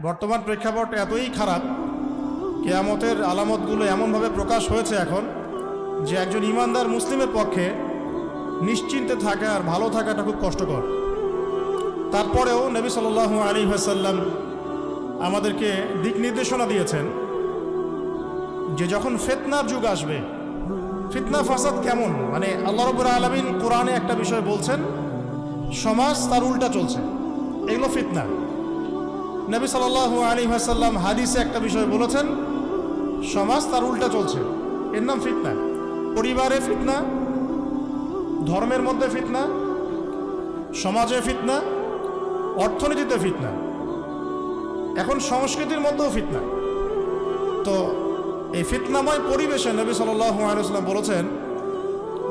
বর্তমান প্রেক্ষাপট এতই খারাপ, কিয়ামতের আলামতগুলো এমনভাবে প্রকাশ হয়েছে এখন যে একজন ইমানদার মুসলিমের পক্ষে নিশ্চিন্তে থাকা আর ভালো থাকাটা খুব কষ্টকর। তারপরেও নবী সাল্লাল্লাহু আলাইহি ওয়াসাল্লাম আমাদেরকে দিক নির্দেশনা দিয়েছেন যে যখন ফিতনার যুগ আসবে, ফিতনা ফাসাদ কেমন, মানে আল্লাহ রাব্বুল আলামিন কোরআনে একটা বিষয় বলছেন, সমাজ তার উল্টা চলছে, এগুলো ফিতনা। নবী সাল্লাল্লাহু আলাইহি ওয়াসাল্লাম হাদিসে একটা বিষয় বলেছেন, সমাজ তার উল্টা চলছে, এর নাম ফিতনা। পরিবারে ফিতনা, ধর্মের মধ্যে ফিতনা, সমাজে ফিতনা, অর্থনীতিতে ফিতনা, এখন সংস্কৃতির মধ্যেও ফিতনা। তো এই ফিতনাময় পরিবেশে নবী সাল্লাল্লাহু আলাইহি ওয়াসাল্লাম বলেছেন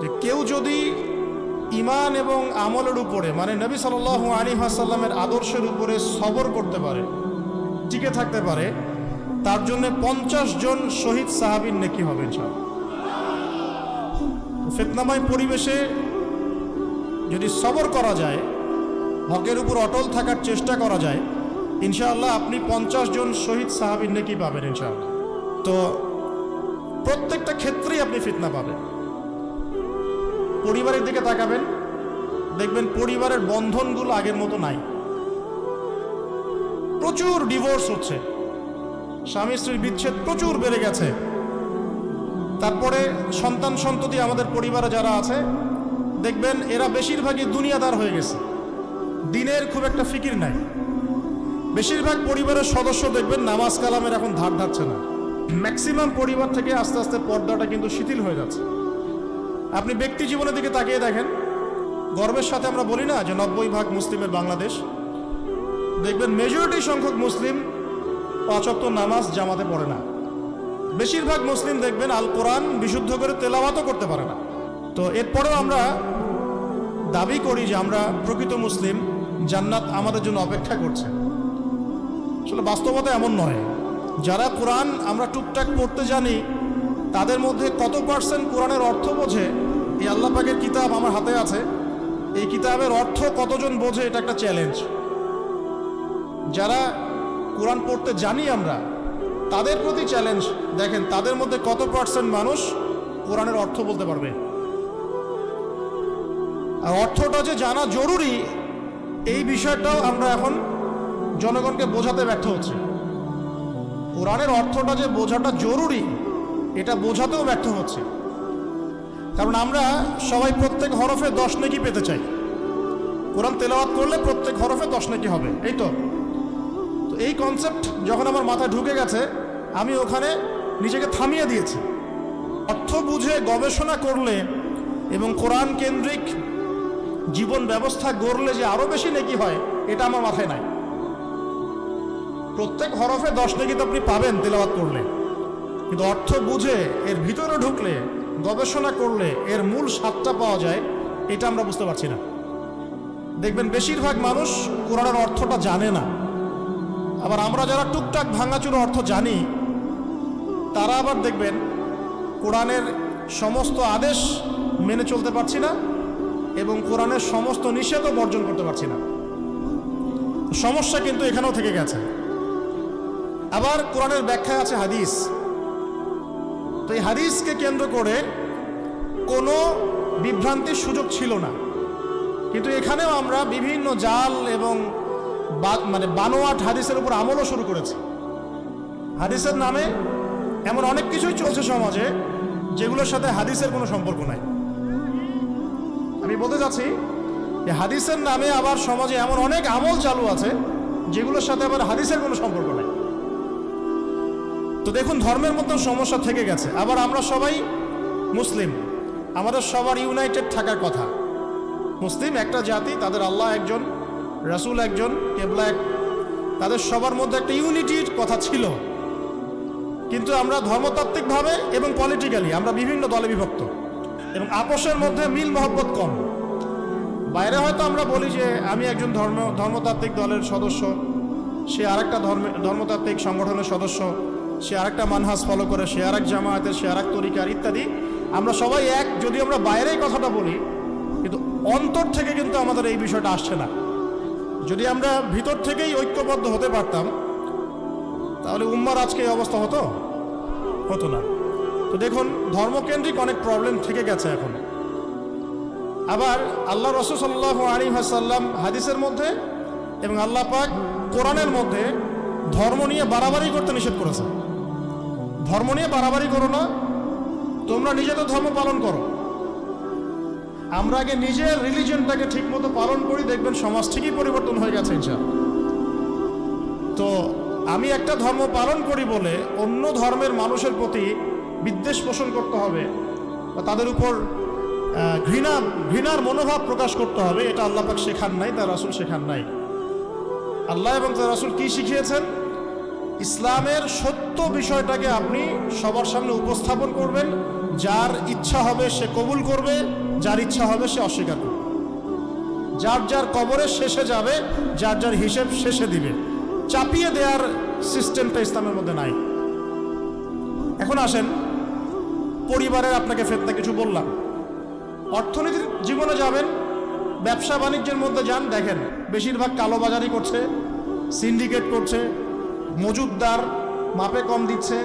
যে কেউ যদি ঈমান এবং আমলের উপরে, মানে নবী সাল্লাল্লাহু আলাইহি ওয়াসাল্লামের আদর্শের উপরে সবর করতে পারে, টিকে থাকতে পারে, তার জন্য 50 জন শহীদ সাহাবীর নেকি হবে ইনশাআল্লাহ। ফিতনাময় পরিবেশে যদি সবর করা যায়, হকের উপর অটল থাকার চেষ্টা করা যায়, ইনশাআল্লাহ আপনি 50 জন শহীদ সাহাবীর নেকি পাবেন ইনশাআল্লাহ। তো প্রত্যেকটা ক্ষেত্রেই আপনি ফিতনা পাবেন। পরিবারের দিকে তাকাবেন, দেখবেন পরিবারের বন্ধনগুলো আগের মতো নাই, প্রচুর ডিভোর্স হচ্ছে, স্বামী স্ত্রীর বিচ্ছেদ প্রচুর বেড়ে গেছে। তারপরে সন্তান সন্ততি আমাদের পরিবারে যারা আছে, দেখবেন এরা বেশিরভাগই দুনিয়াদার হয়ে গেছে, দিনের খুব একটা ফিকির নাই। বেশিরভাগ পরিবারের সদস্য দেখবেন নামাজ কালামের এখন ধার ধারছে না। ম্যাক্সিমাম পরিবার থেকে আস্তে আস্তে পর্দাটা কিন্তু শিথিল হয়ে যাচ্ছে। আপনি ব্যক্তি জীবনের দিকে তাকিয়ে দেখেন, গর্বের সাথে আমরা বলি না যে 90% মুসলিমের বাংলাদেশ, দেখবেন মেজরিটি সংখ্যক মুসলিম 5 ওয়াক্ত নামাজ জামাতে পড়ে না। বেশিরভাগ মুসলিম দেখবেন আল কোরআন বিশুদ্ধ করে তেলাওয়াতও করতে পারে না। তো এরপরেও আমরা দাবি করি যে আমরা প্রকৃত মুসলিম, জান্নাত আমাদের জন্য অপেক্ষা করছে। আসলে বাস্তবতা এমন নয়। যারা কোরআন আমরা টুকটাক পড়তে জানি, তাদের মধ্যে কত পার্সেন্ট কোরআনের অর্থ বোঝে? এই আল্লাহ পাকের কিতাব আমার হাতে আছে, এই কিতাবের অর্থ কতজন বোঝে, এটা একটা চ্যালেঞ্জ। যারা কোরআন পড়তে জানি আমরা, তাদের প্রতি চ্যালেঞ্জ, দেখেন তাদের মধ্যে কত পার্সেন্ট মানুষ কোরআনের অর্থ বলতে পারবে। আর অর্থটা যে জানা জরুরি, এই বিষয়টাও আমরা এখন জনগণকে বোঝাতে ব্যর্থ হচ্ছি। কোরআনের অর্থটা যে বোঝাটা জরুরি, এটা বোঝাতেও ব্যর্থ হচ্ছে। কারণ আমরা সবাই প্রত্যেক হরফে 10 নেকি পেতে চাই। কোরআন তেলাওয়াত করলে প্রত্যেক হরফে 10 নেকি হবে, এই তো। তো এই কনসেপ্ট যখন আমার মাথায় ঢুকে গেছে, আমি ওখানে নিজেকে থামিয়ে দিয়েছি। অর্থ বুঝে গবেষণা করলে এবং কোরআন কেন্দ্রিক জীবন ব্যবস্থা গড়লে যে আরো বেশি নেকি হয়, এটা আমার মাথায় নাই। প্রত্যেক হরফে 10 নেকি তো আপনি পাবেন তেলাওয়াত করলে, কিন্তু অর্থ বুঝে এর ভিতরে ঢুকলে, গবেষণা করলে এর মূল স্বাদটা পাওয়া যায়, এটা আমরা বুঝতে পারছি না। দেখবেন বেশিরভাগ মানুষ কোরআনের অর্থটা জানে না। আবার আমরা যারা টুকটাক ভাঙাচুরো অর্থ জানি, তারা আবার দেখবেন কোরআনের সমস্ত আদেশ মেনে চলতে পারছি না এবং কোরআনের সমস্ত নিষেধও বর্জন করতে পারছি না। সমস্যা কিন্তু এখানেও থেকে গেছে। আবার কোরআনের ব্যাখ্যায় আছে হাদিস। তো এই হাদিসকে কেন্দ্র করে কোনো বিভ্রান্তির সুযোগ ছিল না, কিন্তু এখানেও আমরা বিভিন্ন জাল এবং মানে বানোয়াট হাদিসের উপর আমলও শুরু করেছি। হাদিসের নামে এমন অনেক কিছুই চলছে সমাজে, যেগুলোর সাথে হাদিসের কোনো সম্পর্ক নাই। আমি বলতে চাচ্ছি যে হাদিসের নামে আবার সমাজে এমন অনেক আমল চালু আছে, যেগুলোর সাথে আবার হাদিসের কোনো সম্পর্ক নাই। তো দেখুন, ধর্মের মতো সমস্যা থেকে গেছে। আবার আমরা সবাই মুসলিম, আমাদের সবার ইউনাইটেড থাকার কথা। মুসলিম একটা জাতি, তাদের আল্লাহ একজন, রাসূল একজন, কেবলা এক, তাদের সবার মধ্যে একটা ইউনিটির কথা ছিল। কিন্তু আমরা ধর্মতাত্ত্বিকভাবে এবং পলিটিক্যালি আমরা বিভিন্ন দলে বিভক্ত এবং আপোষের মধ্যে মিল মহব্বত কম। বাইরে হয়তো আমরা বলি যে আমি একজন ধর্মতাত্ত্বিক দলের সদস্য, সে আরেকটা ধর্মতাত্ত্বিক সংগঠনের সদস্য, সে আরেকটা মানহাজ ফলো করে, সে আরেক জামায়াতের, সে আরেক তরিকার ইত্যাদি। আমরা সবাই এক, যদি আমরা বাইরে এই কথাটা বলি, কিন্তু অন্তর থেকে কিন্তু আমাদের এই বিষয়টা আসছে না। যদি আমরা ভিতর থেকেই ঐক্যবদ্ধ হতে পারতাম, তাহলে উম্মার আজকে এই অবস্থা হতো না। তো দেখুন, ধর্মকেন্দ্রিক অনেক প্রবলেম থেকে গেছে এখন। আবার আল্লাহ রাসূল সাল্লাল্লাহু আলাইহি ওয়াসাল্লাম হাদিসের মধ্যে এবং আল্লাহ পাক কোরআনের মধ্যে ধর্ম নিয়ে বাড়াবাড়ি করতে নিষেধ করেছে। ধর্ম নিয়ে বাড়াবাড়ি করো না, তোমরা নিজেদের ধর্ম পালন করো। আমরা আগে নিজের রিলিজিয়নটাকে ঠিক মতো পালন করি, দেখবেন সমাজ ঠিকই পরিবর্তন হয়ে গেছে ইনশাআল্লাহ। তো আমি একটা ধর্ম পালন করি বলে অন্য ধর্মের মানুষের প্রতি বিদ্বেষ পোষণ করতে হবে বা তাদের উপর ঘৃণার মনোভাব প্রকাশ করতে হবে, এটা আল্লাহ পাক শেখান নাই, তার রাসূল শেখান নাই। আল্লাহ এবং তার রাসূল কি শিখিয়েছেন? ইসলামের সত্য বিষয়টাকে আপনি সবার সামনে উপস্থাপন করবেন, যার ইচ্ছা হবে সে কবুল করবে, যার ইচ্ছা হবে সে অস্বীকার করবে। যার যার কবরের শেষে যাবে, যার যার হিসেব শেষে দিবে। চাপিয়ে দেওয়ার সিস্টেমটা ইসলামের মধ্যে নাই। এখন আসেন, পরিবারের আপনাকে ফিতনা কিছু বললাম। অর্থনীতির জীবনে যাবেন, ব্যবসা বাণিজ্যের মধ্যে যান, দেখেন বেশিরভাগ কালোবাজারি করছে, সিন্ডিকেট করছে, মজুদদার মাপে কম দিচ্ছে,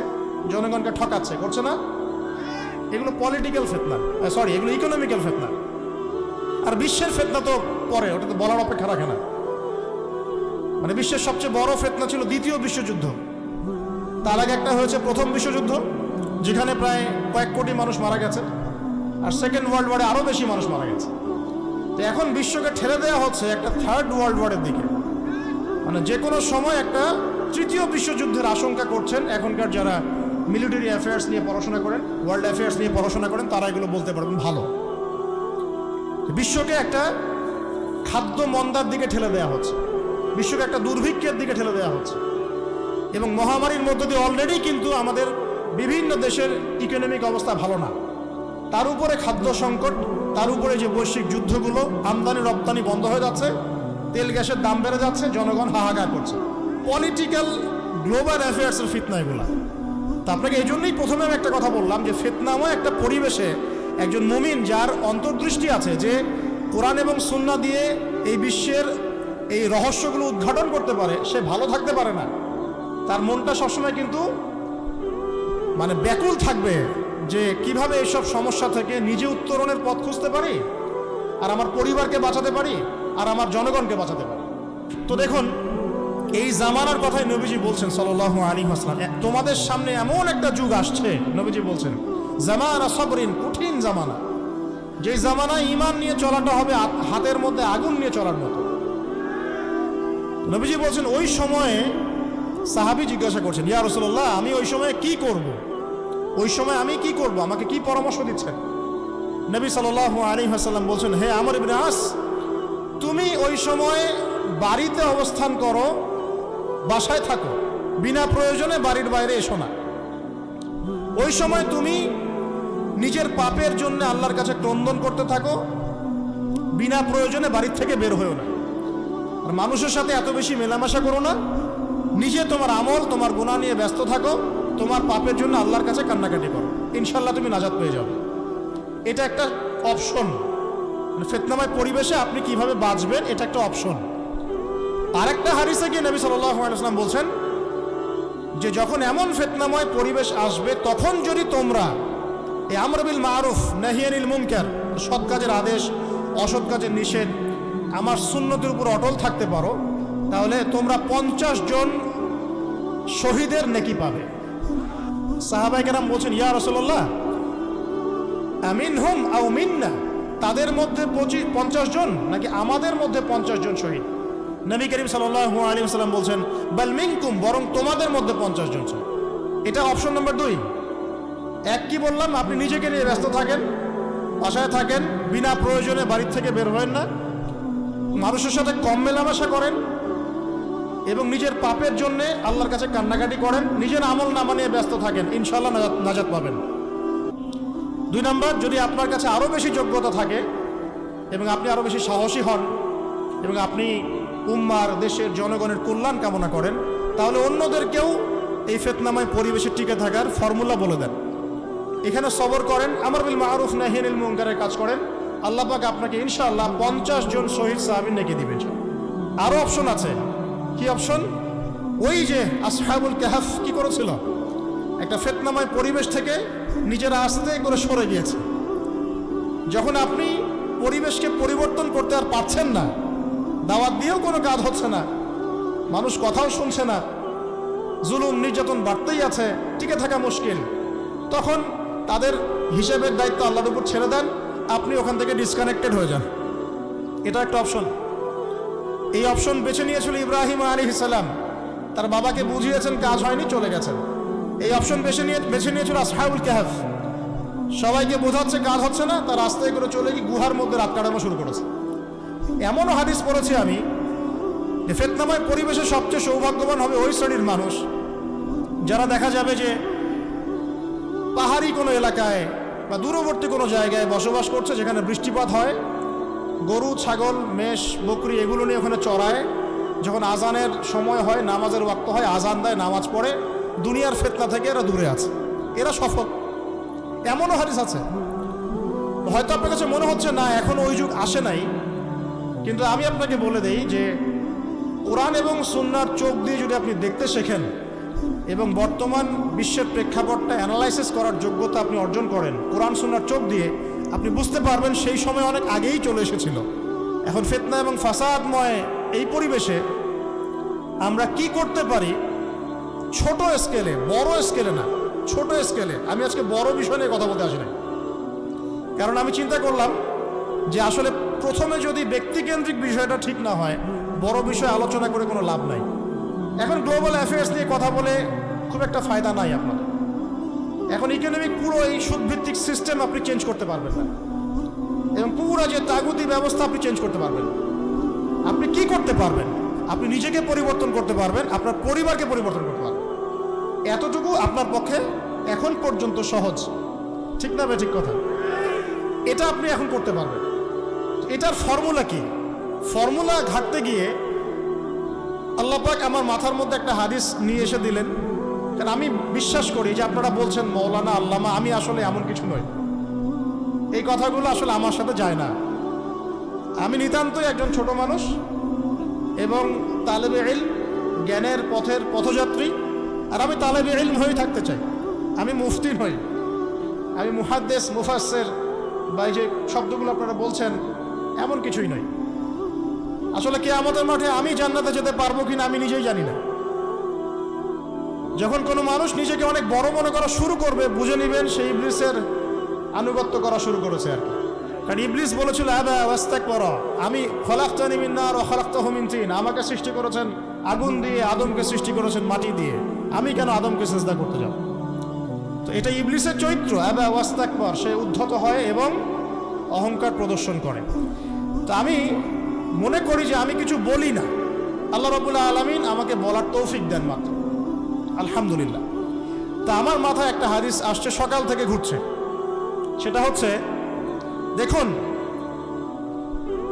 জনগণকে ঠকাচ্ছে, করছে না? এগুলো পলিটিক্যাল ফিতনা, এগুলো ইকোনমিক্যাল ফিতনা। আর বিশ্বের ফিতনা তো পরে, ওটা তো বলার অপেক্ষা রাখে না। মানে বিশ্বের সবচেয়ে বড় ফিতনা ছিল দ্বিতীয় বিশ্বযুদ্ধ। তার আগে একটা হয়েছে প্রথম বিশ্বযুদ্ধ, যেখানে প্রায় কয়েক কোটি মানুষ মারা গেছে। আর সেকেন্ড ওয়ার্ল্ড ওয়ারে আরও বেশি মানুষ মারা গেছে। তো এখন বিশ্বকে ঠেলে দেওয়া হচ্ছে একটা থার্ড ওয়ার্ল্ড ওয়ারের দিকে। মানে যে কোনো সময় একটা তৃতীয় বিশ্বযুদ্ধের আশঙ্কা করছেন এখনকার যারা মিলিটারি অ্যাফেয়ার্স নিয়ে পড়াশোনা করেন, ওয়ার্ল্ড অ্যাফেয়ার্স নিয়ে পড়াশোনা করেন, তারা এগুলো বলতে পারবেন ভালো। বিশ্বকে একটা খাদ্য মন্দার দিকে ঠেলে দেওয়া হচ্ছে, বিশ্বকে একটা দুর্ভিক্ষের দিকে ঠেলে দেওয়া হচ্ছে। এবং মহামারীর মধ্য দিয়ে অলরেডি কিন্তু আমাদের বিভিন্ন দেশের ইকোনমিক অবস্থা ভালো না, তার উপরে খাদ্য সংকট, তার উপরে যে বৈশ্বিক যুদ্ধগুলো, আমদানি রপ্তানি বন্ধ হয়ে যাচ্ছে, তেল গ্যাসের দাম বেড়ে যাচ্ছে, জনগণ হাহাকার করছে। পলিটিক্যাল গ্লোবাল অ্যাফেয়ার্সের ফিতনা এগুলা। তা আপনাকে এই জন্যই প্রথমে আমি একটা কথা বললাম যে ফিতনাময় একটা পরিবেশে একজন মুমিন যার অন্তর্দৃষ্টি আছে, যে কোরআন এবং সুন্নাহ দিয়ে এই বিশ্বের এই রহস্যগুলো উদ্ঘাটন করতে পারে, সে ভালো থাকতে পারে না। তার মনটা সবসময় কিন্তু মানে ব্যাকুল থাকবে যে কিভাবে এইসব সমস্যা থেকে নিজে উত্তরণের পথ খুঁজতে পারি, আর আমার পরিবারকে বাঁচাতে পারি, আর আমার জনগণকে বাঁচাতে পারি। তো দেখুন, এই জামানার কথাই নবীজি বলছেন সাল্লাল্লাহু আলাইহি ওয়াসাল্লাম, তোমাদের সামনে এমন একটা যুগ আসছে, নবীজি বলছেন জামানা সবরিন, কঠিন জামানা, যে জামানায় ঈমান নিয়ে চলাটা হবে হাতের মধ্যে আগুন নিয়ে চলার মতো। নবীজি বলছেন ওই সময়ে সাহাবী জিজ্ঞাসা করছেন, ইয়া রাসূলুল্লাহ, আমি ওই সময়ে কি করব? ওই সময় আমি কি করব? আমাকে কি পরামর্শ দিচ্ছেন? নবী সাল্লাল্লাহু আলাইহি ওয়াসাল্লাম বলছেন, হে আমর ইবনে আস, তুমি ওই সময় বাড়িতে অবস্থান করো, বাসায় থাকো, বিনা প্রয়োজনে বাড়ির বাইরে এসো না। ওই সময় তুমি নিজের পাপের জন্য আল্লাহর কাছে ক্রন্দন করতে থাকো, বিনা প্রয়োজনে বাড়ির থেকে বের হয়েও না। আর মানুষের সাথে এত বেশি মেলামেশা করো না, নিজে তোমার আমল, তোমার গুনাহ নিয়ে ব্যস্ত থাকো, তোমার পাপের জন্য আল্লাহর কাছে কান্নাকাটি করো, ইনশাল্লাহ তুমি নাজাত পেয়ে যাবে। এটা একটা অপশন, ফিতনাময় পরিবেশে আপনি কিভাবে বাঁচবেন, এটা একটা অপশন। আরেকটা হাদিসে গিয়ে নবী সাল্লাল্লাহু আলাইহি ওয়াসাল্লাম বলছেন যে যখন এমন ফিতনাময় পরিবেশ আসবে, তখন যদি তোমরা এই আমর বিল মারুফ নাহি আনিল মুনকার, সৎ কাজের আদেশ, অসৎ কাজের নিষেধ, আমার সুন্নতের উপর অটল থাকতে পারো, তাহলে তোমরা 50 জন শহীদের নেকি পাবে। সাহাবায়ে কেরাম বলছেন, ইয়া রাসূলুল্লাহ, আমিনহুম আও মিন্না, তাদের মধ্যে 50 জন নাকি আমাদের মধ্যে 50 জন শহীদ? নবী করিম সাল্লাল্লাহু আলাইহি ওয়াসাল্লাম বলছেন, বাল মিনকুম, বরং তোমাদের মধ্যে 50 জন শহীদ। এটা অপশন নাম্বার 2। এক কি বললাম, আপনি নিজেকে নিয়ে ব্যস্ত থাকেন, বাসায় থাকেন, বিনা প্রয়োজনে বাড়ির থেকে বের হবেন না, মানুষের সাথে কম মেলামেশা করেন এবং নিজের পাপের জন্য আল্লাহর কাছে কান্নাকাটি করেন, নিজের আমল নামা নিয়ে ব্যস্ত থাকেন, ইনশাআল্লাহ নাজাত পাবেন। 2 নম্বর, যদি আপনার কাছে আরও বেশি যোগ্যতা থাকে এবং আপনি আরও বেশি সাহসী হন এবং আপনি উম্মার, দেশের জনগণের কল্যাণ কামনা করেন, তাহলে অন্যদেরকেও এই ফিতনাময় পরিবেশে টিকে থাকার ফর্মুলা বলে দেন। এখানে সবর করেন, আমর বিল মারুফ নাহি আনিল মুনকারের কাজ করেন, আল্লাহ পাক আপনাকে ইনশাআল্লাহ 50 জন শহীদ সাহাবী নেকি দিবেন। আরও অপশন আছে। কি অপশন? ওই যে আসহাবুল কাহাফ কি করেছিল, একটা ফিতনাময় পরিবেশ থেকে নিজেরা আস্তে করে সরে গিয়েছে। যখন আপনি পরিবেশকে পরিবর্তন করতে আর পারছেন না, দাওয়াত দিয়েও কোনো কাজ হচ্ছে না, মানুষ কথাও শুনছে না, জুলুম নির্যাতন বাড়তেই আছে, টিকে থাকা মুশকিল, তখন তাদের হিসেবের দায়িত্ব আল্লাহর উপর ছেড়ে দেন, আপনি ওখান থেকে ডিসকানেক্টেড হয়ে যান। এটা একটা অপশন। এই অপশন বেছে নিয়েছিল ইব্রাহিম আলাইহিস সালাম। তার বাবাকে বুঝিয়েছেন, কাজ হয়নি, চলে গেছেন। এই অপশন বেছে নিয়েছিল আসহাবুল কাহাফ। সবাইকে বোঝাচ্ছে কাজ হচ্ছে না, তার রাস্তায় করে চলে গিয়ে গুহার মধ্যে রাত কাটানো শুরু করেছে। এমনও হাদিস পড়েছি আমি যে ফিতনাময় পরিবেশে সবচেয়ে সৌভাগ্যবান হবে ওই শ্রেণীর মানুষ যারা দেখা যাবে যে পাহাড়ি কোনো এলাকায় বা দূরবর্তী কোনো জায়গায় বসবাস করছে, যেখানে বৃষ্টিপাত হয়, গরু ছাগল মেষ বকরি এগুলো নিয়ে ওখানে চড়ায়, যখন আজানের সময় হয়, নামাজের ওয়াক্ত হয়, আজান দেয়, নামাজ পড়ে, দুনিয়ার ফিতনা থেকে এরা দূরে আছে, এরা সফল। এমনও হাদিস আছে। হয়তো আপনার কাছে মনে হচ্ছে না এখন ওই যুগ আসে নাই, কিন্তু আমি আপনাকে বলে দেই যে কোরআন এবং সুন্নাহর চোখ দিয়ে যদি আপনি দেখতে শেখেন এবং বর্তমান বিশ্বের প্রেক্ষাপটটা অ্যানালাইসিস করার যোগ্যতা আপনি অর্জন করেন কোরআন সুন্নাহর চোখ দিয়ে, আপনি বুঝতে পারবেন সেই সময় অনেক আগেই চলে এসেছিল। এখন ফিতনা এবং ফাসাদময় এই পরিবেশে আমরা কি করতে পারি, ছোট স্কেলে, বড় স্কেলে না, ছোট স্কেলে। আমি আজকে বড় বিষয় নিয়ে কথা বলতে আসি না, কারণ আমি চিন্তা করলাম যে আসলে প্রথমে যদি ব্যক্তিকেন্দ্রিক বিষয়টা ঠিক না হয়, বড় বিষয় আলোচনা করে কোনো লাভ নাই। এখন গ্লোবাল অ্যাফেয়ার্স নিয়ে কথা বলে খুব একটা ফায়দা নাই আপনাদের। এখন ইকোনমিক পুরো এই সুদভিত্তিক সিস্টেম আপনি চেঞ্জ করতে পারবেন না, এবং পুরো যে তাগুতি ব্যবস্থা আপনি চেঞ্জ করতে পারবেন না। আপনি কি করতে পারবেন? আপনি নিজেকে পরিবর্তন করতে পারবেন, আপনার পরিবারকে পরিবর্তন করতে পারবেন। এতটুকু আপনার পক্ষে এখন পর্যন্ত সহজ, ঠিক না? ঠিক কথা। এটা আপনি এখন করতে পারবেন। এটার ফর্মুলা কি? ফর্মুলা ঘাটতে গিয়ে আল্লাহ পাক আমার মাথার মধ্যে একটা হাদিস নিয়ে এসে দিলেন। কারণ আমি বিশ্বাস করি যে আপনারা বলছেন মৌলানা আল্লামা, আমি আসলে এমন কিছু নই। এই কথাগুলো আসলে আমার সাথে যায় না। আমি নিতান্তই একজন ছোট মানুষ এবং তালেবে ইলম, জ্ঞানের পথের পথযাত্রী। আর আমি তালেবে ইলম হয়ে থাকতে চাই। আমি মুফতি নই, আমি মুহাদ্দিস, মুফাসসির বা এই যে শব্দগুলো আপনারা বলছেন, এমন কিছুই নয়। আসলে কিয়ামতের মাঠে আমি জান্নাতে যেতে পারবো কিনা আমি নিজেই জানি না। যখন কোনো মানুষ নিজেকে অনেক বড় মনে করা শুরু করবে, বুঝে নেবেন সেই ইবলিসের আনুগত্য করা শুরু করেছে আর কি। কারণ ইবলিস বলেছিল আবা ওয়াস্তাকবারা, আমি খলাকতানি মিন নার ওয়া খলাকতাহু মিন তিন, আমাকে সৃষ্টি করেছেন আগুন দিয়ে, আদমকে সৃষ্টি করেছেন মাটি দিয়ে, আমি কেন আদমকে সিজদা করতে যাব? তো এটা ইবলিসের চরিত্র, আবা ওয়াস্তাকবার, সে উদ্ধত হয় এবং অহংকার প্রদর্শন করে। তো আমি মনে করি যে আমি কিছু বলি না, আল্লাহ রাব্বুল আলামিন আমাকে বলার তৌফিক দেন মাত্র, আলহামদুলিল্লাহ। তা আমার মাথায় একটা হাদিস আসছে, সকাল থেকে ঘুরছে। সেটা হচ্ছে, দেখুন,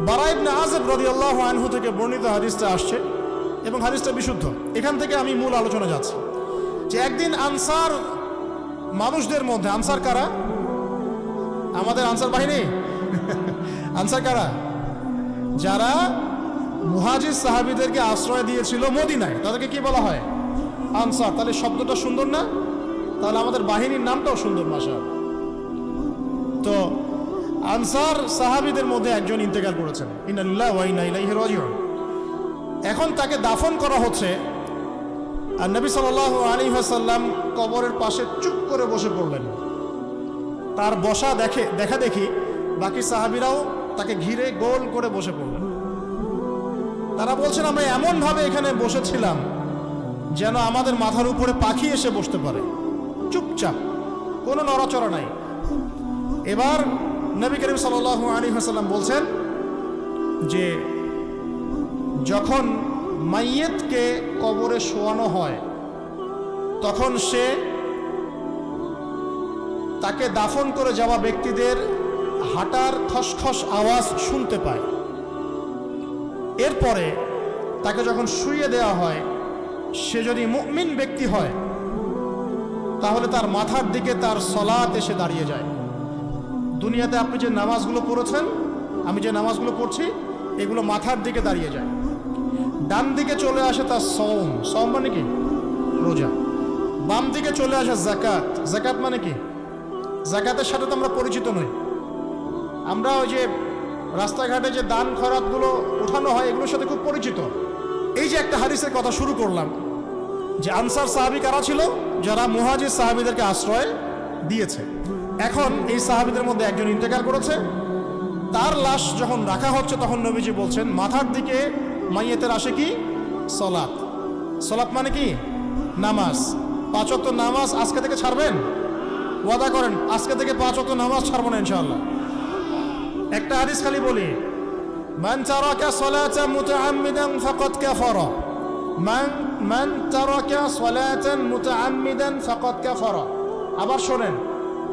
বারা ইবনে আযিব রাদিয়াল্লাহু আনহু থেকে বর্ণিত হাদিসটা আসছে এবং হাদিসটা বিশুদ্ধ। এখান থেকে আমি মূল আলোচনা যাচ্ছি যে একদিন আনসার মানুষদের মধ্যে, আনসার কারা? আমাদের আনসার বাহিনী। আনসার কারা? যারা মুহাজির সাহাবীদেরকে আশ্রয় দিয়েছিল মদিনায়, তাদেরকে কি বলা হয়? আনসার। তাহলে শব্দটা সুন্দর না? তাহলে আমাদের বাহিনীর নামটাও সুন্দর, মাশাআল্লাহ। তো আনসার সাহাবীদের মধ্যে একজন ইন্তেকাল করেছেন, ইন্না লিল্লাহি ওয়া ইন্না ইলাইহি রাজিউন। এখন তাকে দাফন করা হচ্ছে, আর নবী সাল্লাল্লাহু আলাইহি ওয়াসাল্লাম কবরের পাশে চুপ করে বসে পড়লেন। তার বসা দেখা দেখি বাকি সাহাবীরাও তাকে ঘিরে গোল করে বসে পড়লেন। তারা বলছেন, আমরা এমনভাবে এখানে বসেছিলাম যেন আমাদের মাথার উপরে পাখি এসে বসতে পারে, চুপচাপ, কোনো নড়াচড়া নাই। এবার নবী করিম সাল্লাল্লাহু আলাইহি ওয়াসাল্লাম বলছেন যে যখন মাইয়েতকে কবরে শোয়ানো হয় তখন সে তাকে দাফন করে যাওয়া ব্যক্তিদের হাঁটার খসখস আওয়াজ শুনতে পায়। এরপরে তাকে যখন শুইয়ে দেওয়া হয়, সে যদি মুমিন ব্যক্তি হয় তাহলে তার মাথার দিকে তার সলাত এসে দাঁড়িয়ে যায়। দুনিয়াতে আপনি যে নামাজগুলো পড়েছেন, আমি যে নামাজগুলো পড়ছি, এগুলো মাথার দিকে দাঁড়িয়ে যায়। ডান দিকে চলে আসে তার সওম, সওম মানে কি? রোজা। বাম দিকে চলে আসে যাকাত, যাকাত মানে কি? যাকাতের সাথে তো আমরা পরিচিত নই। আমরা ওই যে রাস্তাঘাটে যে দান খয়রাতগুলো উঠানো হয় এগুলোর সাথে খুব পরিচিত। এই যে একটা হাদিসের কথা শুরু করলাম যে আনসার সাহাবী কারা ছিল? যারা মুহাজির সাহাবীদেরকে আশ্রয় দিয়েছে। এখন এই সাহাবীদের মধ্যে একজন ইন্তেকাল করেছে, তার লাশ যখন রাখা হচ্ছে তখন নবীজি বলছেন মাথার দিকে মাইয়েতের আসে কি? সলাত। সলাত মানে কি? নামাজ। 5 ওয়াক্ত নামাজ আজকে থেকে ছাড়বেন? ওয়াদা করেন আজকে থেকে 5 ওয়াক্ত নামাজ ছাড়বো না ইনশাআল্লাহ। একটা হাদিস খালি বলি, মান তারাকা সালাতান মুতাআম্মিদান ফাকাদ কাফারা, মান তারাকা সালাতান মুতাআম্মিদান ফাকাদ কাফারা। আবার শোনেন,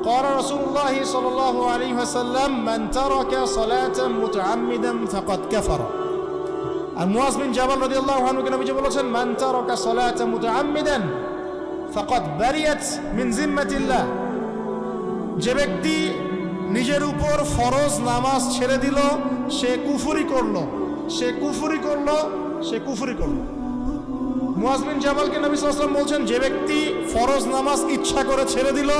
قال رسول الله صلى الله عليه وسلم من ترك صلاة متعمدا فقد كفر। আর মুয়াজ বিন জাবাল রাদিয়াল্লাহু আনহু কে নবীজি বলেছেন মান তারাকা সালাতা মুতাআম্মিদান ফাকাদ বারিয়াত মিন জিম্মাতিল্লাহ। যে ব্যক্তি নিজের উপর ফরজ নামাজ ছেড়ে দিল সে কুফরি করলো, সে কুফরি করলো, সে কুফরি করলো। মুয়াজ বিন জাবালকে নবী সাল্লাল্লাহু আলাইহি ওয়াসাল্লাম বলছেন যে ব্যক্তি ফরজ নামাজ ইচ্ছা করে ছেড়ে দিল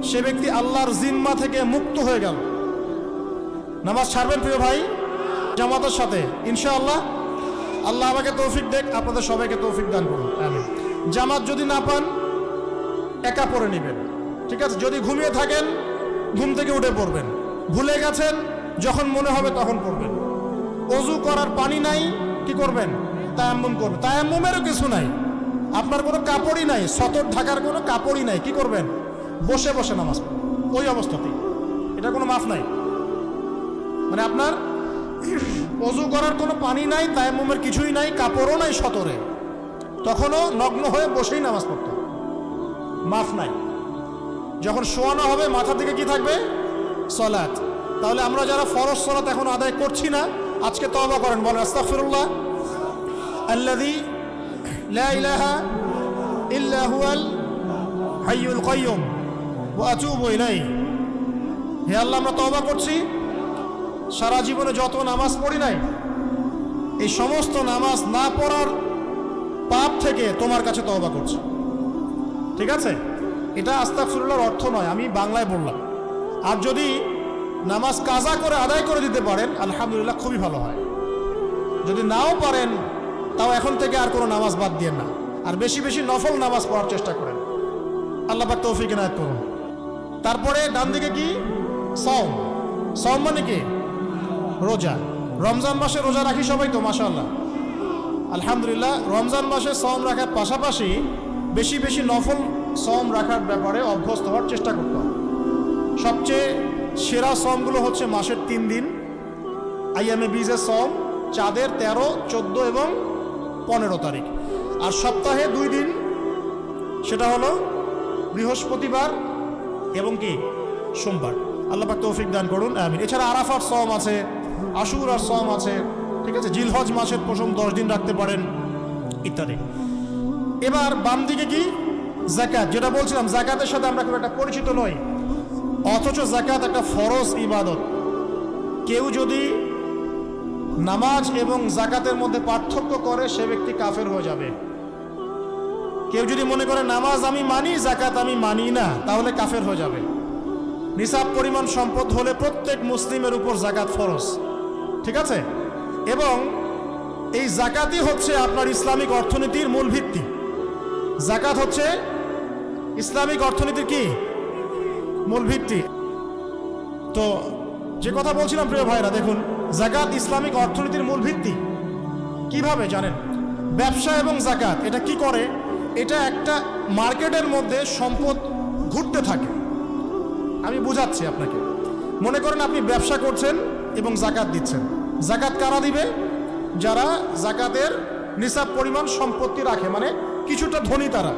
সে ব্যক্তি আল্লাহর জিম্মা থেকে মুক্ত হয়ে গেল। নামাজ ছাড়বেন প্রিয় ভাই জামাতের সাথে ইনশাআল্লাহ। আল্লাহ আমাকে তৌফিক দেখ, আপনাদের সবাইকে তৌফিক দান করুন, আমিন। জামাত যদি না পান একা পড়ে নেবেন, ঠিক আছে? যদি ঘুমিয়ে থাকেন ঘুম থেকে উঠে পড়বেন, ভুলে গেছেন যখন মনে হবে তখন পড়বেন। ওযু করার পানি নাই, কি করবেন? তায়াম্মুম করবেন। তায়াম্মুমেরও কিছু নাই, আপনার কোনো কাপড়ই নাই, সতর ঢাকার কোনো কাপড়ই নাই, কি করবেন? বসে বসে নামাজ পড়বেন ওই অবস্থাতেই, এটা কোনো মাফ নাই। মানে আপনার ওযু করার কোনো পানি নাই, তায়াম্মুমের কিছুই নাই, কাপড়ও নাই সতরে, তখনও নগ্ন হয়ে বসেই নামাজ পড়তে হবে, মাফ নাই। যখন শোয়ানো হবে মাথার দিকে কি থাকবে? সালাত। তাহলে আমরা যারা ফরজ সালাত এখন আদায় করছি না আজকে তওবা করেন, বলেন আস্তাগফিরুল্লাহ আল্লাযী লা ইলাহা ইল্লা হুয়াল হাইয়ুল কাইয়্যুম ওয়া আতুবু ইলাইহি। হে আল্লাহ, আমরা তওবা করছি, সারা জীবনে যত নামাজ পড়ি নাই এই সমস্ত নামাজ না পড়ার পাপ থেকে তোমার কাছে তওবা করছি। ঠিক আছে? এটা আস্তাগফিরুল্লাহর অর্থ নয়, আমি বাংলায় বললাম। আর যদি নামাজ কাজা করে আদায় করে দিতে পারেন আলহামদুলিল্লাহ, খুবই ভালো হয়। যদি নাও পারেন তাও এখন থেকে আর কোনো নামাজ বাদ দিয়েন না, আর বেশি বেশি নফল নামাজ পড়ার চেষ্টা করেন। আল্লাহ পাক তৌফিক ইনায়াত করুন। তারপরে ডান দিকে কি? সওম। সওম মানে কি? রোজা। রমজান মাসে রোজা রাখি সবাই তো মাশাআল্লাহ, আলহামদুলিল্লাহ। রমজান মাসে সওম রাখার পাশাপাশি বেশি বেশি নফল সওম রাখার ব্যাপারে অভ্যস্ত হওয়ার চেষ্টা করতে হবে। সবচেয়ে সেরা সওমগুলো হচ্ছে মাসের 3 দিন, আইয়ামে বীজের সওম, চাঁদের 13, 14 এবং 15 তারিখ। আর সপ্তাহে 2 দিন, সেটা হলো বৃহস্পতিবার এবং কি সোমবার। আল্লাহ পাক তৌফিক দান করুন, আমিন। এছাড়া আরাফার সওম আছে, আশুরার সওম আছে, ঠিক আছে? জিলহজ মাসের প্রথম 10 দিন রাখতে পারেন, ইত্যাদি। এবার বাম দিকে কি? যাকাত। যেটা বলছিলাম যাকাতের সাথে আমরা খুব একটা পরিচিত নই, অথচ যাকাত একটা ফরজ ইবাদত। কেউ যদি নামাজ এবং যাকাতের মধ্যে পার্থক্য করে সে ব্যক্তি কাফের হয়ে যাবে। কেউ যদি মনে করে নামাজ আমি মানি যাকাত আমি মানি না, তাহলে কাফের হয়ে যাবে। নিসাব পরিমাণ সম্পদ হলে প্রত্যেক মুসলিমের উপর যাকাত ফরজ, ঠিক আছে? এবং এই যাকাতই হচ্ছে আপনার ইসলামিক অর্থনীতির মূল ভিত্তি। যাকাত হচ্ছে ইসলামিক অর্থনীতির কি? মূল ভিত্তি। তো যে কথা বলছিলাম প্রিয় ভাইরা, দেখুন যাকাত ইসলামিক অর্থনীতির মূল ভিত্তি। কিভাবে জানেন? ব্যবসা এবং যাকাত এটা কি করে? এটা একটা মার্কেটের মধ্যে সম্পদ ঘুরতে থাকে। আমি বুঝাচ্ছি আপনাকে। মনে করেন আপনি ব্যবসা করছেন এবং যাকাত দিচ্ছেন। যাকাত কারা দিবে? যারা যাকাতের নিসাব পরিমাণ সম্পত্তি রাখে, মানে কিছুটা ধনী তারা।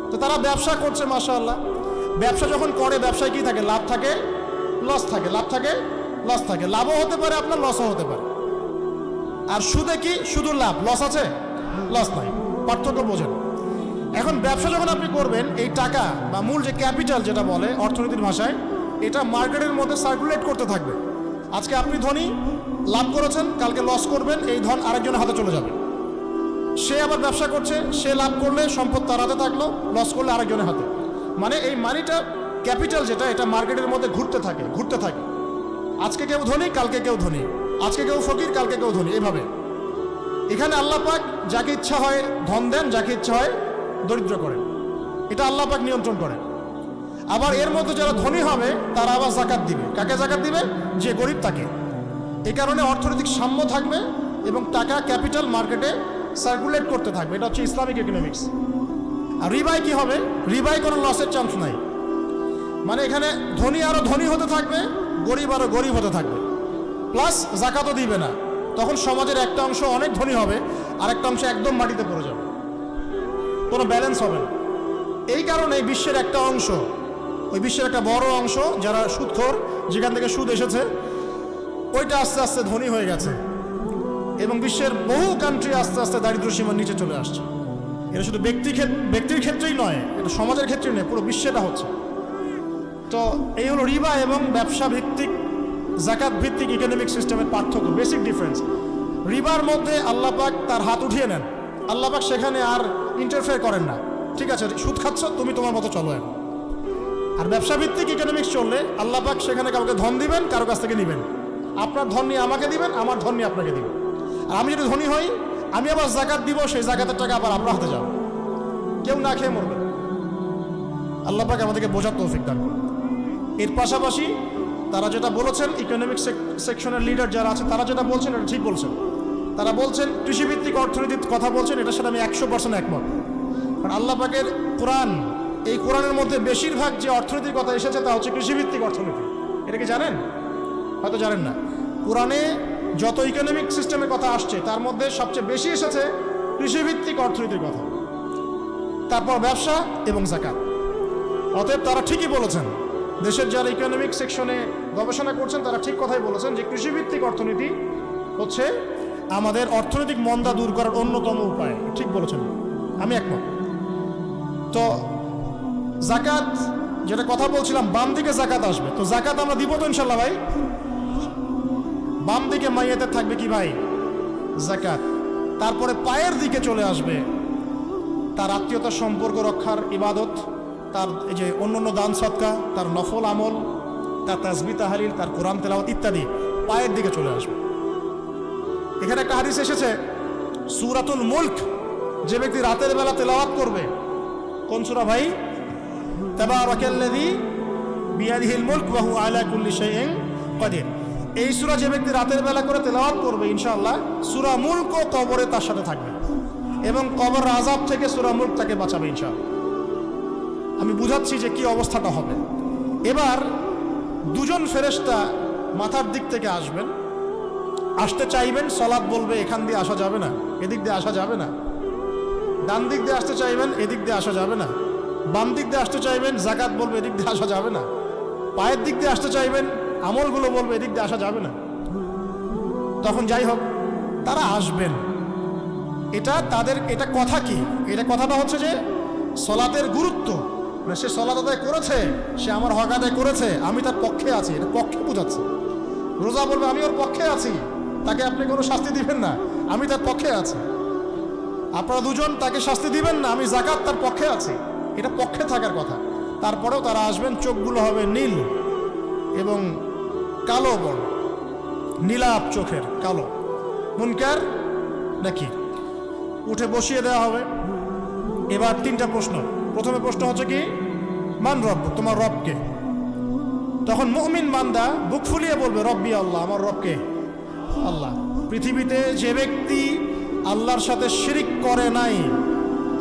তো তারা ব্যবসা করছে মাশাআল্লাহ। ব্যবসা যখন করে ব্যবসায় কি থাকে? লাভ থাকে, লস থাকে, লাভ থাকে, লস থাকে। লাভও হতে পারে আপনার, লসও হতে পারে। আর সুদে কি? শুধু লাভ, লস আছে? লস নাই। পার্থক্য বোঝেন। এখন ব্যবসা যখন আপনি করবেন, এই টাকা বা মূল যে ক্যাপিটাল যেটা বলে অর্থনীতির ভাষায়, এটা মার্কেটের মধ্যে সার্কুলেট করতে থাকবে। আজকে আপনি ধনী, লাভ করেছেন, কালকে লস করবেন, এই ধন আরেকজনের হাতে চলে যাবে। সে আবার ব্যবসা করছে, সে লাভ করলে সম্পদ তার হাতে থাকলো, লস করলে আরেকজনের হাতে। মানে এই মানিটা, ক্যাপিটাল যেটা, এটা মার্কেটের মধ্যে ঘুরতে থাকে। আজকে কেউ ধনী, কালকে কেউ ধনী, আজকে কেউ ফকির, কালকে কেউ ধনী, এভাবে। এখানে আল্লাহ পাক যাকে ইচ্ছা হয় ধন দেন, যাকে ইচ্ছা হয় দরিদ্র করেন, এটা আল্লাহ পাক নিয়ন্ত্রণ করেন। আবার এর মধ্যে যারা ধনী হবে তারা আবার জাকাত দিবে। কাকে জাকাত দিবে? যে গরিব তাকে। এই কারণে অর্থনৈতিক সাম্য থাকবে এবং টাকা, ক্যাপিটাল মার্কেটে সার্কুলেট করতে থাকবে। এটা হচ্ছে ইসলামিক ইকোনমিক্স। আর রিবায় কি হবে? রিবায় কোনো লসের চান্স নাই। মানে এখানে ধনী আরো ধনী হতে থাকবে, গরিব আরো গরিব হতে থাকবে, প্লাস জাকাতও দিবে না। তখন সমাজের একটা অংশ অনেক ধনী হবে, আর একটা অংশ একদম মাটিতে পড়ে যাবে, কোনো ব্যালেন্স হবে না। এই কারণে বিশ্বের একটা অংশ, ওই বিশ্বের একটা বড় অংশ যারা সুদখোর, যেখান থেকে সুদ এসেছে, ওইটা আস্তে আস্তে ধনী হয়ে গেছে এবং বিশ্বের বহু কান্ট্রি আস্তে আস্তে দারিদ্র্য সীমার নিচে চলে আসছে। এটা শুধু ব্যক্তির ক্ষেত্রেই নয়, এটা সমাজের ক্ষেত্রেই নয়, পুরো বিশ্বেটা হচ্ছে। তো এই হলো রিবা এবং ব্যবসা ভিত্তিক, জাকাত ভিত্তিক ইকোনমিক সিস্টেমের পার্থক্য, বেসিক ডিফারেন্স। রিবার মধ্যে আল্লাহ পাক তার হাত উঠিয়ে নেন, আল্লাহ পাক সেখানে আর ইন্টারফেয়ার করেন না। ঠিক আছে, সুদ খাচ্ছ, তুমি তোমার মতো চলো এখন। আর ব্যবসা ভিত্তিক ইকোনমিক্স চললে আল্লাহ পাক সেখানে কাউকে ধন দিবেন, কারো কাছ থেকে নেবেন। আপনার ধন নিয়ে আমাকে দিবেন, আমার ধন নিয়ে আপনাকে দিবেন। আর আমি যদি ধনী হই, আমি আবার জাকাত দিব, সেই জাকাতের টাকা আবার আপনার হাতে যাবে, কেউ না খেয়ে মরবে। আল্লাহ পাক আমাদেরকে বোঝার তৌফিক দান করুন। এর পাশাপাশি তারা যেটা বলেছেন, ইকোনমিক সেকশনের লিডার যারা আছে তারা যেটা বলছেন এটা ঠিক বলছেন। তারা বলছেন কৃষিভিত্তিক অর্থনীতির কথা বলছেন, এটার সাথে আমি 100% একমত। কারণ আল্লাহ পাকের কোরআন, এই কোরআনের মধ্যে বেশিরভাগ যে অর্থনীতির কথা এসেছে তা হচ্ছে কৃষিভিত্তিক অর্থনীতি। এটা কি জানেন? হয়তো জানেন না। কোরআনে যত ইকোনমিক সিস্টেমের কথা আসছে তার মধ্যে সবচেয়ে বেশি এসেছে কৃষিভিত্তিক অর্থনীতির কথা, তারপর ব্যবসা এবং জাকাত। অতএব তারা ঠিকই বলেছেন, দেশের যারা ইকোনমিক সেকশনে গবেষণা করছেন তারা ঠিক কথাই বলেছেন যে কৃষিভিত্তিক অর্থনীতি হচ্ছে আমাদের অর্থনৈতিক মন্দা দূর করার অন্যতম উপায়। ঠিক বলেছেন, আমি একমত। তো জাকাত, যেটা কথা বলছিলাম, বাম দিকে জাকাত আসবে। তো জাকাত আমরা দিব তো ইনশাল্লাহ ভাই? বাম দিকে মাইয়াতে থাকবে কি ভাই? জাকাত। তারপরে পায়ের দিকে চলে আসবে তার আত্মীয়তার সম্পর্ক রক্ষার ইবাদত, তার এই যে অন্যান্য দান সদকা, তার নফল আমল, তার তাসবিহ তাহলিল, তার কোরআন তেলাওয়াত ইত্যাদি পায়ের দিকে চলে আসবে। এখানে একটা হাদিস এসেছে, সূরাতুল মুলক যে ব্যক্তি রাতের বেলা তেলাওয়াত করবে, কোন সূরা ভাই? তাবারাকাল্লাযী বিয়াদিহিল মুলক ওয়া হুয়া আলা কুল্লি শাইইন কাদির। এই সূরা যে ব্যক্তি রাতের বেলা করে তেলাওয়াত করবে, ইনশাআল্লাহ সূরা মুলক ও কবরে তার সাথে থাকবে এবং কবর আযাব থেকে সূরা মুলক তাকে বাঁচাবে ইনশাআল্লাহ। আমি বুঝাচ্ছি যে কি অবস্থাটা হবে। এবার দুজন ফেরেশতা মাথার দিক থেকে আসবেন, আসতে চাইবেন, সালাত বলবে এখান দিয়ে আসা যাবে না, এদিক দিয়ে আসা যাবে না। ডান দিক দিয়ে আসতে চাইবেন, এদিক দিয়ে আসা যাবে না। বাম দিক দিয়ে আসতে চাইবেন, জাকাত বলবে এদিক দিয়ে আসা যাবে না। পায়ের দিক দিয়ে আসতে চাইবেন, আমলগুলো বলবে এদিক দিয়ে আসা যাবে না। তখন যাই হোক তারা আসবেন। এটা তাদের, এটা কথা কি? এটা কথাটা হচ্ছে যে সলাতের গুরুত্ব, মানে সে সলাত আদায় করেছে, সে আমার হক আদায় করেছে, আমি তার পক্ষে আছি, এটা পক্ষে বোঝাচ্ছে। রোজা বলবে আমি ওর পক্ষে আছি, তাকে আপনি কোনো শাস্তি দিবেন না, আমি তার পক্ষে আছি। আপনারা দুজন তাকে শাস্তি দিবেন না, আমি জাকাত তার পক্ষে আছি, এটা পক্ষে থাকার কথা। তারপরেও তারা আসবেন, চোখগুলো হবে নীল এবং কালো বর্ণ, নীলাপ চোখের কালো। মুনকার নাকি উঠে বসিয়ে দেওয়া হবে। এবার তিনটা প্রশ্ন। প্রথমে প্রশ্ন হচ্ছে কি, মান রব, তোমার রবকে? তখন মুমিন বান্দা বুক ফুলিয়ে বলবে রব্বি আল্লাহ, আমার রবকে আল্লাহ। পৃথিবীতে যে ব্যক্তি আল্লাহর সাথে শিরিক করে নাই,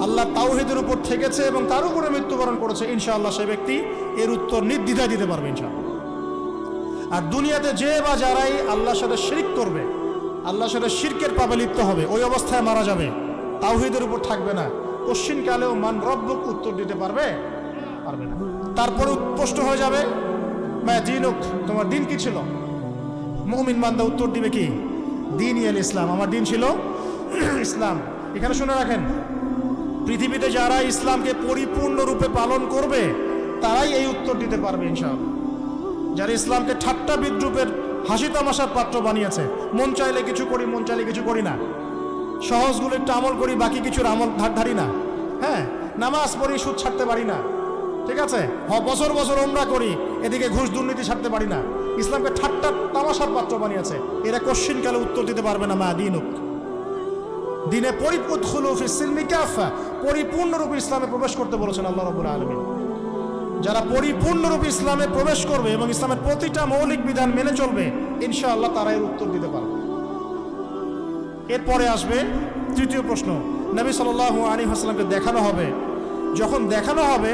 আল্লাহ তাওহীদের উপর থেকেছে এবং তার উপরে মৃত্যুবরণ করেছে, ইনশাআল্লাহ সে ব্যক্তি এর উত্তর নির্দ্বিধায় দিতে পারবে ইনশাআল্লাহ। আর দুনিয়াতে যে বা যারাই আল্লাহর সাথে শিরিক করবে, আল্লাহর সাথে শিরকের পাবে লিপ্ত হবে, ওই অবস্থায় মারা যাবে, তাওহীদের উপর থাকবে না, কোশ্চিনকালেও মান রব্বুক উত্তর দিতে পারবে না। তারপরে প্রশ্ন হয়ে যাবে মা দীনুক, তোমার দিন কি ছিল? মুমিন বান্দা উত্তর দিবে কি, দীনই আল ইসলাম, আমার দিন ছিল ইসলাম। এখানে শুনে রাখেন, পৃথিবীতে যারা ইসলামকে পরিপূর্ণরূপে পালন করবে তারাই এই উত্তর দিতে পারবে ইনশাআল্লাহ। যারা ইসলামকে ঠাট্টা বিদ্রুপের হাসি তামাশার পাত্র বানিয়েছে, মন চাইলে কিছু করি, মন চাইলে কিছু করি না, সহজগুলো একটু আমল করি, বাকি কিছুর আমল ধারি না। হ্যাঁ, নামাজ পড়ি, সুদ ছাড়তে পারি না, ঠিক আছে, বছর বছর ওমরা করি, এদিকে ঘুষ দুর্নীতি ছাড়তে পারি না। ইসলামকে ঠাট্টা তামাশার পাত্র বানিয়েছে। এরা কোশ্চিনকালে উত্তর দিতে পারবে না মা দিনুক, দিনে পরিপূর্ণরূপে ইসলামে প্রবেশ করতে বলেছেন আল্লাহ রাব্বুল আলামিন। যারা পরিপূর্ণরূপে ইসলামে প্রবেশ করবে এবং ইসলামের প্রতিটা মৌলিক বিধান মেনে চলবে, ইনশাআল্লাহ তারা এর উত্তর দিতে পারবে। এরপরে আসবে তৃতীয় প্রশ্ন। নবী সাল্লাল্লাহু আলাইহি ওয়াসাল্লামকে দেখানো হবে, যখন দেখানো হবে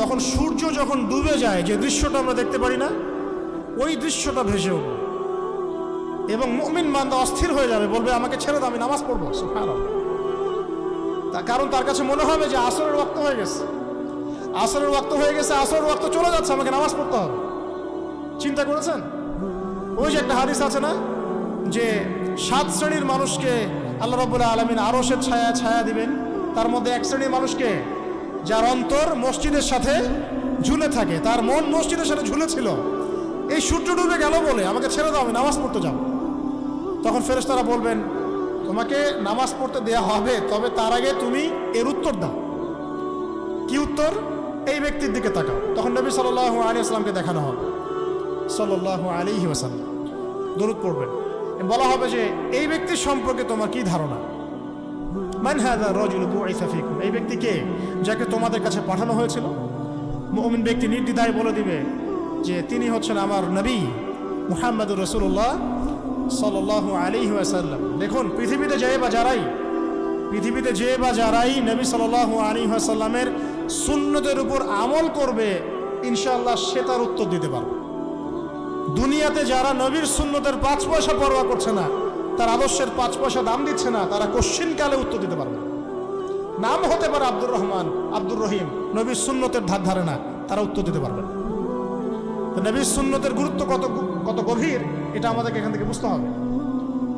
তখন সূর্য যখন ডুবে যায়, যে দৃশ্যটা আমরা দেখতে পারি না, ওই দৃশ্যটা ভেসে উঠবে এবং মুমিন বান্দা অস্থির হয়ে যাবে, বলবে আমাকে ছেড়ে দাও, আমি নামাজ পড়বো। সুবহানাল্লাহ। তার কারণ তার কাছে মনে হবে যে আসরের ওয়াক্ত হয়ে গেছে, আসরের ওয়াক্ত হয়ে গেছে, আসরের ওয়াক্ত চলে যাচ্ছে, আমাকে নামাজ পড়তে হবে। চিন্তা করেছেন? ওই যে একটা হাদিস আছে না, যে 7 শ্রেণীর মানুষকে আল্লাহ রাব্বুল আলামিন আরশের ছায়া ছায়া দিবেন। তার মধ্যে এক শ্রেণীর মানুষকে, যার অন্তর মসজিদের সাথে ঝুলে থাকে, তার মন মসজিদের সাথে ঝুলেছিল, এই সূর্য ডুবে গেল বলে আমাকে ছেড়ে দাও, আমি নামাজ পড়তে যাব। তখন ফেরেশতারা বলবেন, তোমাকে নামাজ পড়তে দেয়া হবে, তবে তার আগে তুমি এর উত্তর দাও। কি উত্তর? এই ব্যক্তির দিকে তাকাও। তখন নবী সাল্লাল্লাহু আলাইহি ওয়াসাল্লামকে দেখানো হবে, সাল্লাল্লাহু আলাইহি ওয়াসাল্লাম দরুদ পড়বেন। বলা হবে যে এই ব্যক্তির সম্পর্কে তোমার কি ধারণা? মান হাযা রাজুলু বুইসা ফীকুম, এই ব্যক্তি কে, যাকে তোমাদের কাছে পাঠানো হয়েছিল? মুমিন ব্যক্তি নির্দ্বিধায় বলে দিবে যে তিনি হচ্ছেন আমার নবী মুহাম্মদুর রাসূলুল্লাহ সাল্লাল্লাহু আলাইহি ওয়াসাল্লাম। দেখুন, পৃথিবীতে যে বা যারাই নবী সাল্লাল্লাহু আলাইহি ওয়াসাল্লামের সুন্নতের উপর আমল করবে, ইনশাআল্লাহ সে তার উত্তর দিতে পারবে। দুনিয়াতে যারা নবীর সুন্নতের 5 পয়সা পরোয়া করছে না, তার আদর্শের 5 পয়সা দাম দিচ্ছে না, তারা কোশ্চিনকালে উত্তর দিতে পারবে। নাম হতে পারে আব্দুর রহমান, আব্দুর রহিম, নবীর সুন্নতের ধার ধারে না, তারা উত্তর দিতে পারবে না। তো নবীর সুন্নতের গুরুত্ব কত গভীর, এটা আমাদেরকে এখান থেকে বুঝতে হবে।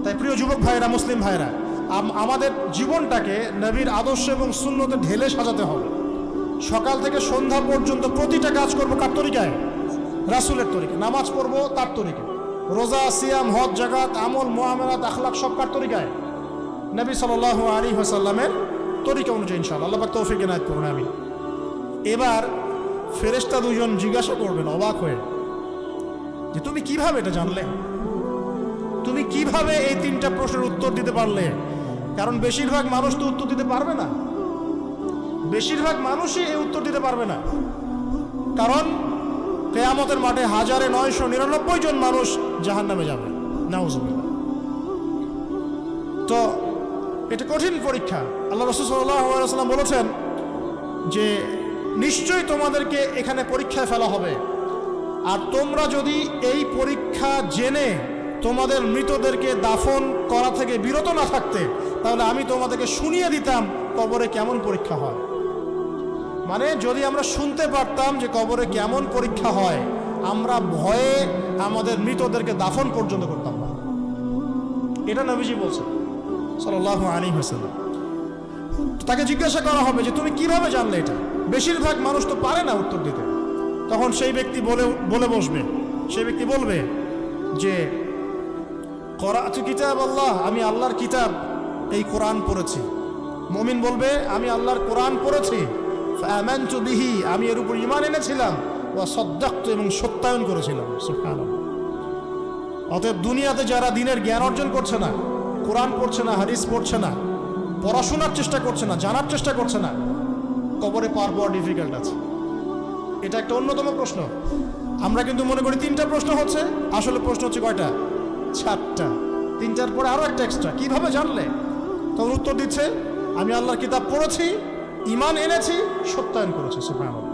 তাই প্রিয় যুবক ভাইয়েরা, মুসলিম ভাইয়েরা, আমাদের জীবনটাকে নবীর আদর্শ এবং সুন্নতে ঢেলে সাজাতে হবে। সকাল থেকে সন্ধ্যা পর্যন্ত প্রতিটা কাজ করবো কার তরিকায়? রাসূলের তরিকা। নামাজ পড়বো তার তরিকা, রোজা, সিয়াম, হজ, যাকাত, আমল, মুআমালাত, আখলাক সব কার তরিকায়? নবী সাল্লাল্লাহু আলাইহি ওয়াসাল্লামের তরিকা অনুযায়ী ইনশাআল্লাহ। আল্লাহ পাক তৌফিক এনায়েত করুন, আমিন। এবার ফেরেশতা দুজন জিজ্ঞাসা করবেন অবাক হয়ে, যে তুমি কিভাবে এটা জানলে? তুমি কিভাবে এই 3টা প্রশ্নের উত্তর দিতে পারলে? কারণ বেশিরভাগ মানুষ তো উত্তর দিতে পারবে না, বেশিরভাগ মানুষই এই উত্তর দিতে পারবে না। কারণ কিয়ামতের মাঠে 1999 জন মানুষ জাহান্নামে যাবে, নাউজুবিল্লাহ। তো এটা কঠিন পরীক্ষা। আল্লাহ রাসূল সাল্লাল্লাহু আলাইহি ওয়াসাল্লাম বলেছেন যে নিশ্চয়ই তোমাদেরকে এখানে পরীক্ষায় ফেলা হবে, আর তোমরা যদি এই পরীক্ষা জেনে তোমাদের মৃতদেরকে দাফন করা থেকে বিরত না থাকতে, তাহলে আমি তোমাদেরকে শুনিয়ে দিতাম কবরে কেমন পরীক্ষা হয়। মানে যদি আমরা শুনতে পারতাম যে কবরে কেমন পরীক্ষা হয়, আমরা ভয়ে আমাদের মৃতদেরকে দাফন পর্যন্ত করতাম না। এটা নবীজি বলছেন সাল্লাল্লাহু আলাইহি ওয়াসাল্লাম। তাকে জিজ্ঞাসা করা হবে যে তুমি কিভাবে জানলে এটা? বেশিরভাগ মানুষ তো পারে না উত্তর দিতে। তখন সেই ব্যক্তি বলে বসবে, সেই ব্যক্তি বলবে যে করাতু কিতাব আল্লাহ, আমি আল্লাহর কিতাব এই কোরআন পড়েছি। মুমিন বলবে আমি আল্লাহর কোরআন পড়েছি, ফাআমানতু বিহি, আমি এর উপর ঈমান এনেছিলাম, ওয়া সাদ্দাকতু, এবং সত্যায়ন করেছিলাম। সুবহানাল্লাহ। অতএব দুনিয়াতে যারা দ্বীনের জ্ঞান অর্জন করছে না, কোরআন পড়ছে না, হাদিস পড়ছে না, পড়াশোনার চেষ্টা করছে না, জানার চেষ্টা করছে না, কবরে পার হওয়া ডিফিকাল্ট আছে। এটা একটা অন্যতম প্রশ্ন। আমরা কিন্তু মনে করি 3টা প্রশ্ন হচ্ছে, আসলে প্রশ্ন হচ্ছে কয়টা? 4টা। 3টার পরে আরো একটা এক্সট্রা। কিভাবে জানলে? তখন উত্তর দিচ্ছে আমি আল্লাহর কিতাব পড়েছি, ঈমান এনেছি, সত্যায়ন করেছি। সুবহানাল্লাহ।